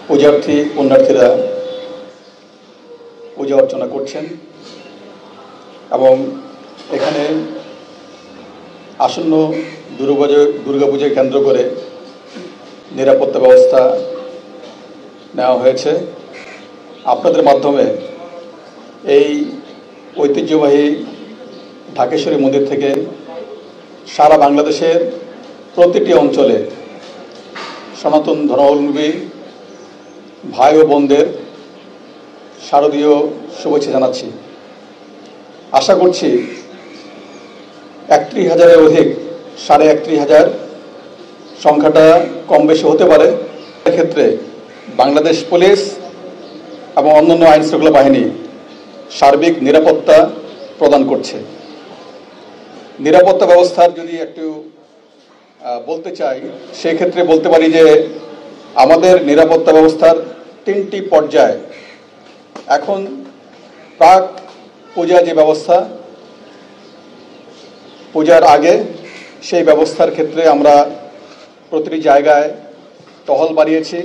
পূজার্থী পুণ্যার্থীরা পূজা অর্চনা করছেন এবং এখানে আসন্ন দুর্গাপূজাকে কেন্দ্র করে নিরাপত্তা ব্যবস্থা নেওয়া হয়েছে। আপনাদের মাধ্যমে এই ঐতিহ্যবাহী ঢাকেশ্বরী মন্দির থেকে সারা বাংলাদেশের প্রতিটি অঞ্চলে সনাতন ধর্মাবলম্বী ভাই ও বোনদের শারদীয় শুভেচ্ছা জানাচ্ছি। আশা করছি 31,000-এর অধিক 31,500 সংখ্যাটা কম বেশি হতে পারে। এক্ষেত্রে বাংলাদেশ পুলিশ এবং অন্যান্য আইন শৃঙ্খলা বাহিনী সার্বিক নিরাপত্তা প্রদান করছে। নিরাপত্তা ব্যবস্থার যদি একটু বলতে চাই, সেই ক্ষেত্রে বলতে পারি যে আমাদের নিরাপত্তা ব্যবস্থার 3টি পর্যায়। এখন প্রাক পূজা যে ব্যবস্থা, পূজার আগে সেই ব্যবস্থার ক্ষেত্রে আমরা প্রতিটি জায়গায় টহল বাড়িয়েছি।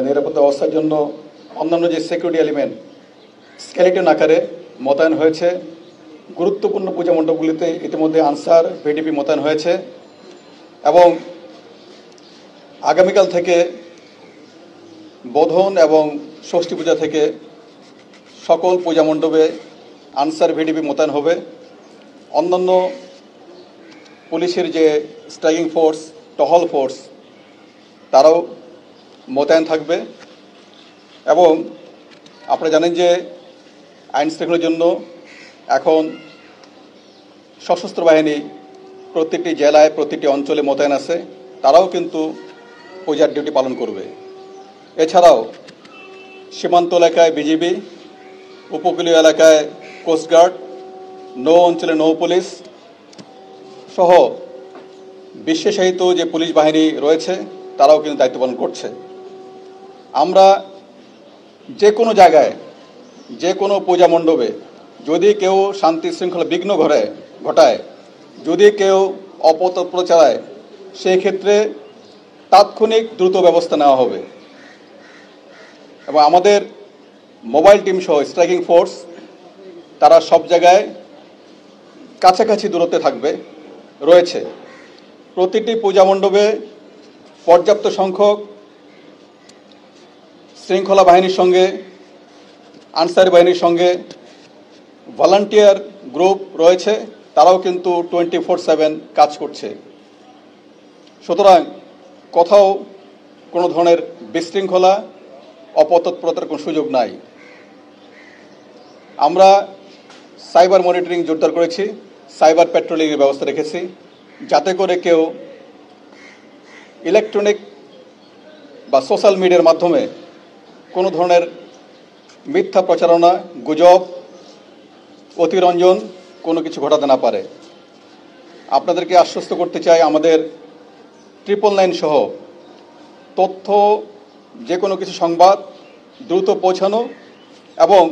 নিরাপত্তা ব্যবস্থার জন্য অন্যান্য যে সিকিউরিটি এলিমেন্ট স্কেলিটন আকারে মোতায়েন হয়েছে। গুরুত্বপূর্ণ পূজা মণ্ডপগুলিতে ইতিমধ্যে আনসার ভিডিপি মোতায়েন হয়েছে এবং আগামীকাল থেকে বোধন এবং ষষ্ঠী পূজা থেকে সকল পূজা মণ্ডপে আনসার ভিডিপি মোতায়েন হবে। অন্যান্য পুলিশের যে স্ট্রাইকিং ফোর্স, টহল ফোর্স, তারাও মোতায়েন থাকবে। এবং আপনারা জানেন যে আইন শৃঙ্খলার জন্য এখন সশস্ত্র বাহিনী প্রত্যেকটি জেলায় প্রতিটি অঞ্চলে মোতায়েন আছে, তারাও কিন্তু পূজার ডিউটি পালন করবে। এছাড়াও সীমান্ত এলাকায় বিজিবি, উপকূলীয় এলাকায় কোস্টগার্ড, নৌ অঞ্চলে নৌ পুলিশ সহ বিশেষায়িত যে পুলিশ বাহিনী রয়েছে তারাও কিন্তু দায়িত্ব পালন করছে। আমরা যে কোনো জায়গায়, যে কোনো পূজা মণ্ডপে যদি কেউ শান্তি শৃঙ্খলা বিঘ্ন ঘটায়, যদি কেউ অপতৎপর চালায়, সেই ক্ষেত্রে তাৎক্ষণিক দ্রুত ব্যবস্থা নেওয়া হবে। এবং আমাদের মোবাইল টিম সহ স্ট্রাইকিং ফোর্স তারা সব জায়গায় কাছাকাছি দূরত্বে রয়েছে। প্রতিটি পূজা মণ্ডপে পর্যাপ্ত সংখ্যক শৃঙ্খলা বাহিনীর সঙ্গে, আনসারি বাহিনীর সঙ্গে ভলান্টিয়ার গ্রুপ রয়েছে, তারাও কিন্তু 24/7 কাজ করছে। সুতরাং কোথাও কোনো ধরনের বিশৃঙ্খলা, অপতৎপরতার কোনো সুযোগ নাই। আমরা সাইবার মনিটরিং জোরদার করেছি, সাইবার প্যাট্রোলিংয়ের ব্যবস্থা রেখেছি, যাতে করে কেউ ইলেকট্রনিক বা সোশ্যাল মিডিয়ার মাধ্যমে কোনো ধরনের মিথ্যা প্রচারণা, গুজব, অতিরঞ্জন কোনো কিছু ঘটাতে না পারে। আপনাদেরকে আশ্বস্ত করতে চাই, আমাদের 999 সহ তথ্য, যে কোনো কিছু সংবাদ দ্রুত পৌঁছানো এবং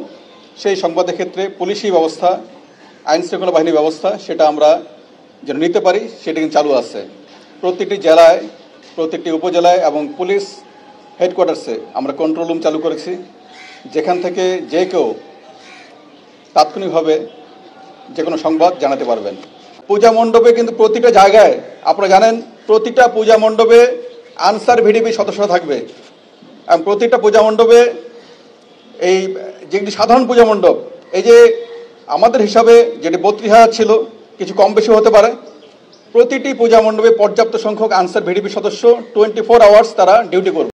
সেই সংবাদের ক্ষেত্রে পুলিশি ব্যবস্থা, আইন শৃঙ্খলা বাহিনী ব্যবস্থা সেটা আমরা যেন নিতে পারি, সেটা কিন্তু চালু আছে। প্রতিটি জেলায়, প্রতিটি উপজেলায় এবং পুলিশ হেডকোয়ার্টার্সে আমরা কন্ট্রোল রুম চালু করেছি, যেখান থেকে যে কেউ তাৎক্ষণিকভাবে যে কোনো সংবাদ জানাতে পারবেন। পূজা মণ্ডপে কিন্তু প্রতিটা জায়গায়, আপনারা জানেন, প্রতিটা পূজা মণ্ডপে আনসার ভিডিপি সদস্য থাকবে এবং প্রতিটা পূজা মণ্ডপে এই যেটি সাধারণ পূজা মণ্ডপ, এই যে আমাদের হিসাবে যেটি 32,000 ছিল, কিছু কম বেশি হতে পারে, প্রতিটি পূজা মণ্ডপে পর্যাপ্ত সংখ্যক আনসার ভিডিপি সদস্য 24 আওয়ার্স তারা ডিউটি করবে।